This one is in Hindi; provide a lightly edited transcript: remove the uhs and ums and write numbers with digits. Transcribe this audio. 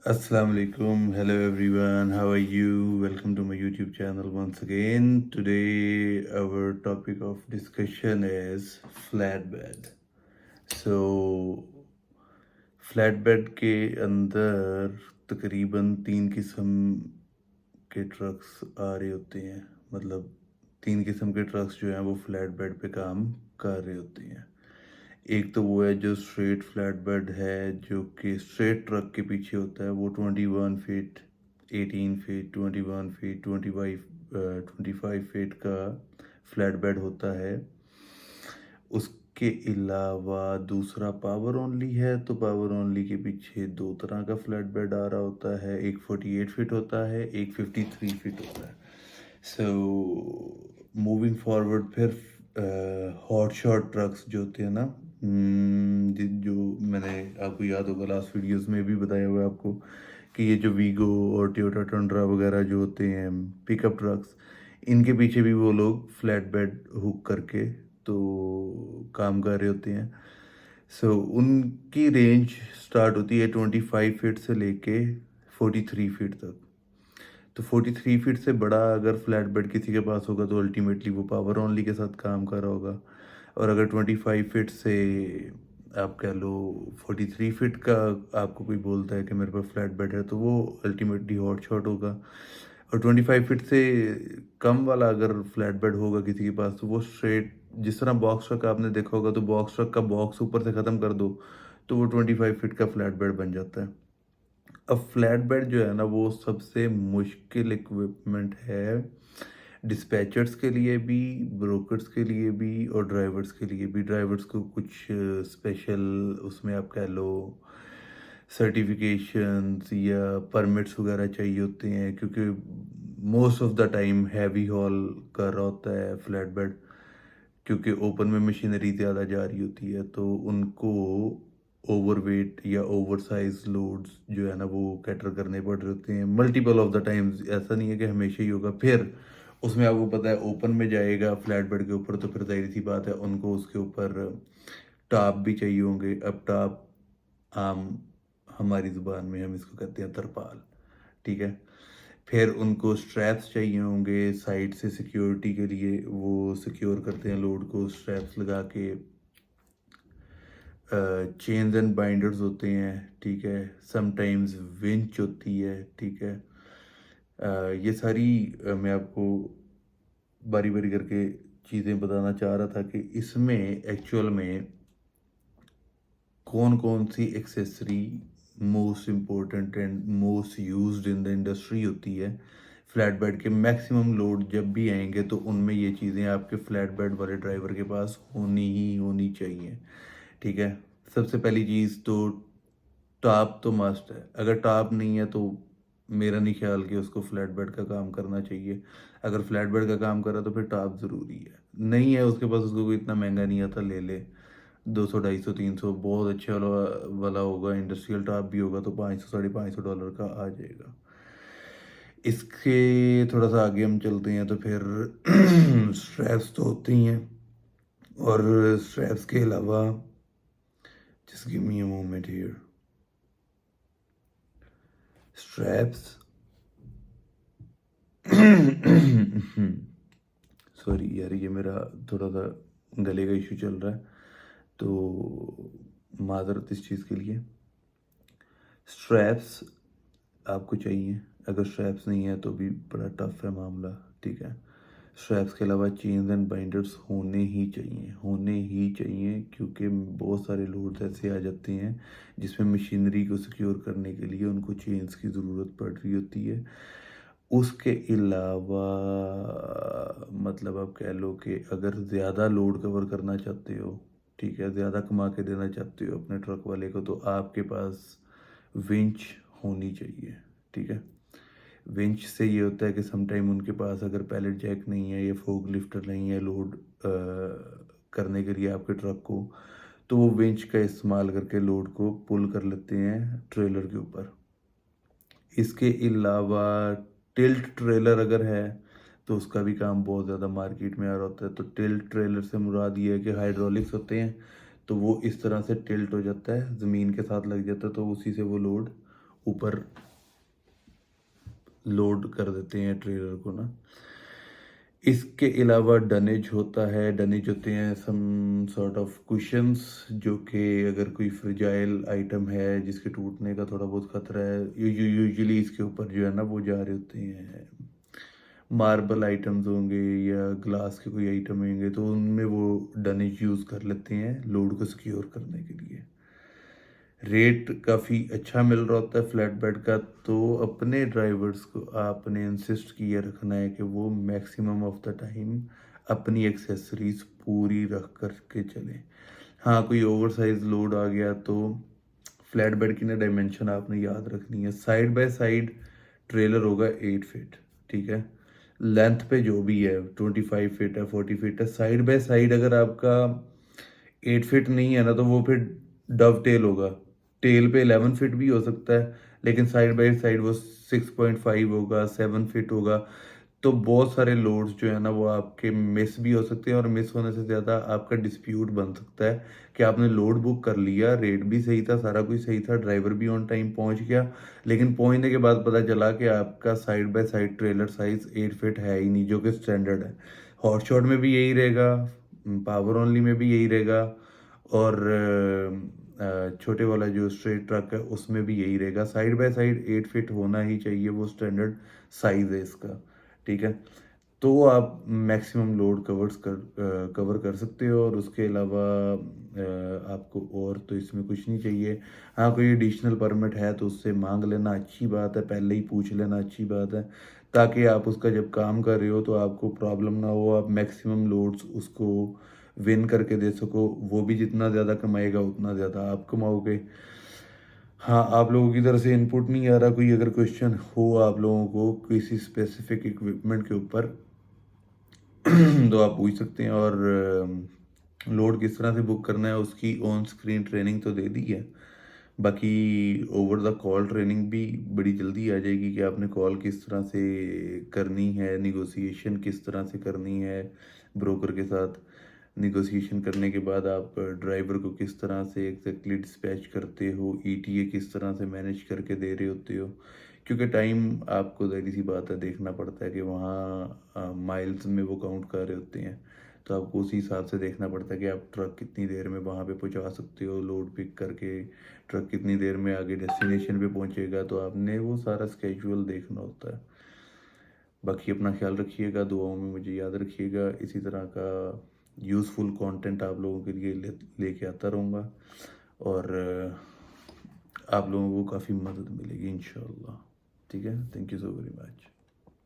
Assalamu alaikum. Hello everyone. How are you? Welcome to my YouTube channel once again. Today our topic of discussion is flatbed. So flatbed के अंदर तकरीबन 3 किस्म के ट्रक्स आ रहे होते हैं। मतलब 3 किस्म के ट्रक्स जो हैं वो फ्लैटबेड पे काम कर रहे होते हैं। एक तो वो है जो स्ट्रेट फ्लैट बेड है, जो कि स्ट्रेट ट्रक के पीछे होता है। वो 21 फीट, 18 फीट, 21 फीट, 25 फीट का फ्लैट बेड होता है। उसके अलावा दूसरा पावर ओनली है, तो पावर ओनली के पीछे 2 तरह का फ्लैट बेड आ रहा होता है। एक 48 फीट होता है, एक 53 फीट होता है। सो मूविंग फॉरवर्ड, फिर हॉट शॉट ट्रक्स जो होते हैं ना, जो मैंने आपको याद होगा लास्ट वीडियोस में भी बताया हुआ है आपको कि ये जो वीगो और टोयोटा टंड्रा वगैरह जो होते हैं पिकअप ट्रक्स, इनके पीछे भी वो लोग फ्लैट बेड हुक करके तो काम कर रहे होते हैं। सो उनकी रेंज स्टार्ट होती है 25 फीट से लेके 43 फीट तक। तो 43 फीट से बड़ा अगर फ्लैट बेड किसी के पास होगा तो अल्टीमेटली वो पावर ओनली के साथ काम कर रहा होगा। और अगर 25 फीट से आप कह लो 43 फीट का आपको कोई बोलता है कि मेरे पास फ्लैट बेड है, तो वो अल्टीमेटली हॉट शॉट होगा। और 25 फीट से कम वाला अगर फ्लैट बेड होगा किसी के पास, तो वो स्ट्रेट, जिस तरह बॉक्स ट्रक आपने देखा होगा, तो बॉक्स ट्रक का बॉक्स ऊपर से ख़त्म कर दो तो वो 25 फीट का फ्लैट बेड बन जाता है। अब फ्लैट बेड जो है ना, वो सबसे मुश्किल इक्विपमेंट है डिस्पैचर्स के लिए भी, ब्रोकर्स के लिए भी और ड्राइवर्स के लिए भी। ड्राइवर्स को कुछ स्पेशल उसमें आप कह लो सर्टिफिकेशंस या परमिट्स वगैरह चाहिए होते हैं, क्योंकि most of the time heavy hall कर रहा होता है फ्लैट बेड, क्योंकि ओपन में मशीनरी ज़्यादा जा रही होती है, तो उनको ओवरवेट या ओवर साइज लोड्स जो है ना वो कैटर करने पड़ रहे होते हैं मल्टीपल ऑफ द टाइम्स। ऐसा नहीं है कि हमेशा ही होगा। फिर उसमें आपको पता है ओपन में जाएगा फ्लैट बेड के ऊपर, तो फिर जाहिर सी बात है उनको उसके ऊपर टाप भी चाहिए होंगे। अब टाप आम हमारी ज़ुबान में हम इसको कहते हैं तरपाल, ठीक है। फिर उनको स्ट्रैप्स चाहिए होंगे साइड से सिक्योरिटी के लिए, वो सिक्योर करते हैं लोड को स्ट्रैप्स लगा के। चेन्स एंड बाइंडर्स होते हैं, ठीक है। समटाइम्स विंच होती है, ठीक है। ये सारी मैं आपको बारी बारी करके चीज़ें बताना चाह रहा था कि इसमें एक्चुअल में कौन कौन सी accessory most important and most used in the industry होती है। फ्लैट बेड के मैक्सिमम लोड जब भी आएंगे तो उनमें ये चीज़ें आपके फ्लैट बेड वाले ड्राइवर के पास होनी ही होनी चाहिए, ठीक है। सबसे पहली चीज़ तो टॉप तो मस्ट है। अगर टॉप नहीं है तो मेरा नहीं ख्याल कि उसको फ्लैट बेड का काम करना चाहिए। अगर फ्लैट बेड का काम कर रहा तो फिर टॉप ज़रूरी है। नहीं है उसके पास, उसको कोई इतना महंगा नहीं आता, ले ले 200, 250, 300 बहुत अच्छे वाला वाला होगा, इंडस्ट्रियल टॉप भी होगा तो 500, $550 का आ जाएगा। इसके थोड़ा सा आगे हम चलते हैं तो फिर स्ट्रैप्स तो होते ही हैं। और स्ट्रैप्स के अलावा just give me a moment here. Straps sorry यार, ये मेरा थोड़ा सा गले का इशू चल रहा है, तो माज़रत इस चीज़ के लिए। स्ट्रैप्स आपको चाहिए। अगर स्ट्रैप्स नहीं है तो भी बड़ा टफ है मामला, ठीक है। स्ट्रैप्स के अलावा चेन्स एंड बाइंडर्स होने ही चाहिए, होने ही चाहिए, क्योंकि बहुत सारे लोड ऐसे आ जाते हैं जिसमें मशीनरी को सिक्योर करने के लिए उनको चेन्स की ज़रूरत पड़ रही होती है। उसके अलावा मतलब आप कह लो कि अगर ज़्यादा लोड कवर करना चाहते हो, ठीक है, ज़्यादा कमा के देना चाहते हो अपने ट्रक वाले को, तो आपके पास विंच होनी चाहिए, ठीक है। विंच से ये होता है कि समटाइम उनके पास अगर पैलेट जैक नहीं है या फोक लिफ्टर नहीं है लोड करने के लिए आपके ट्रक को, तो वो विंच का इस्तेमाल करके लोड को पुल कर लेते हैं ट्रेलर के ऊपर। इसके अलावा टिल्ट ट्रेलर अगर है तो उसका भी काम बहुत ज़्यादा मार्केट में आ रहा होता है। तो टिल्ट ट्रेलर से मुराद ये है कि हाइड्रोलिक्स होते हैं, तो वो इस तरह से टिल्ट हो जाता है, ज़मीन के साथ लग जाता है, तो उसी से वो लोड ऊपर लोड कर देते हैं ट्रेलर को ना। इसके अलावा डनेज होता है, डनेज होते हैं सम सॉर्ट ऑफ कुशंस, जो कि अगर कोई फ्रिजाइल आइटम है जिसके टूटने का थोड़ा बहुत खतरा है, यूजुअली इसके ऊपर जो है ना वो जा रहे होते हैं मार्बल आइटम्स होंगे या ग्लास के कोई आइटम होंगे, तो उनमें वो डनेज यूज़ कर लेते हैं लोड को सिक्योर करने के लिए। रेट काफ़ी अच्छा मिल रहा होता है फ्लैट बेड का, तो अपने ड्राइवर्स को आपने इंसिस्ट किए रखना है कि वो मैक्सिमम ऑफ द टाइम अपनी एक्सेसरीज पूरी रख कर के चलें। हाँ, कोई ओवर साइज लोड आ गया तो फ्लैट बेड की ना डायमेंशन आपने याद रखनी है। साइड बाय साइड ट्रेलर होगा 8 फीट, ठीक है। लेंथ पे जो भी है 25 फीट है, 40 फीट है। साइड बाय साइड अगर आपका 8 फीट नहीं है ना, तो वो फिर डव टेल होगा। टेल पे 11 फीट भी हो सकता है, लेकिन साइड बाय साइड वो 6.5 होगा, 7 फीट होगा। तो बहुत सारे लोड्स जो है ना वो आपके मिस भी हो सकते हैं, और मिस होने से ज़्यादा आपका डिस्प्यूट बन सकता है कि आपने लोड बुक कर लिया, रेट भी सही था, सारा कुछ सही था, ड्राइवर भी ऑन टाइम पहुंच गया, लेकिन पहुंचने के बाद पता चला कि आपका side by side trailer size 8 feet है ही नहीं, जो कि स्टैंडर्ड है। हॉट शॉट में भी यही रहेगा, पावर ओनली में भी यही रहेगा, और छोटे वाला जो स्ट्रेट ट्रक है उसमें भी यही रहेगा। साइड बाय साइड 8 फीट होना ही चाहिए, वो स्टैंडर्ड साइज है इसका, ठीक है। तो आप मैक्सिमम लोड कवर कर सकते हो, और उसके अलावा आपको और तो इसमें कुछ नहीं चाहिए। हाँ, कोई एडिशनल परमिट है तो उससे मांग लेना, अच्छी बात है, पहले ही पूछ लेना, अच्छी बात है, ताकि आप उसका जब काम कर रहे हो तो आपको प्रॉब्लम ना हो, आप मैक्सिमम लोड्स उसको विन करके दे सको। वो भी जितना ज़्यादा कमाएगा उतना ज़्यादा आप कमाओगे। हाँ, आप लोगों की तरफ से इनपुट नहीं आ रहा, कोई अगर क्वेश्चन हो आप लोगों को किसी स्पेसिफिक इक्विपमेंट के ऊपर तो आप पूछ सकते हैं। और लोड किस तरह से बुक करना है उसकी ऑन स्क्रीन ट्रेनिंग तो दे दी है, बाकी ओवर द कॉल ट्रेनिंग भी बड़ी जल्दी आ जाएगी कि आपने कॉल किस तरह से करनी है, निगोशिएशन किस तरह से करनी है ब्रोकर के साथ। निगोशिएशन करने के बाद आप ड्राइवर को किस तरह से एग्जैक्टली डिस्पैच करते हो, ईटीए किस तरह से मैनेज करके दे रहे होते हो, क्योंकि टाइम आपको ज़ाहिर सी बात है देखना पड़ता है कि वहाँ माइल्स में वो काउंट कर रहे होते हैं, तो आपको उसी हिसाब से देखना पड़ता है कि आप ट्रक कितनी देर में वहाँ पे पहुँचा सकते हो, लोड पिक करके ट्रक कितनी देर में आगे डेस्टिनेशन पे पहुँचेगा, तो आपने वो सारा स्केजुअल देखना होता है। बाकी अपना ख्याल रखिएगा, दुआओं में मुझे याद रखिएगा, इसी तरह का यूज़फुल कंटेंट आप लोगों के लिए लेके आता रहूँगा, और आप लोगों को काफ़ी मदद मिलेगी इंशाल्लाह। ठीक है, thank you so very much.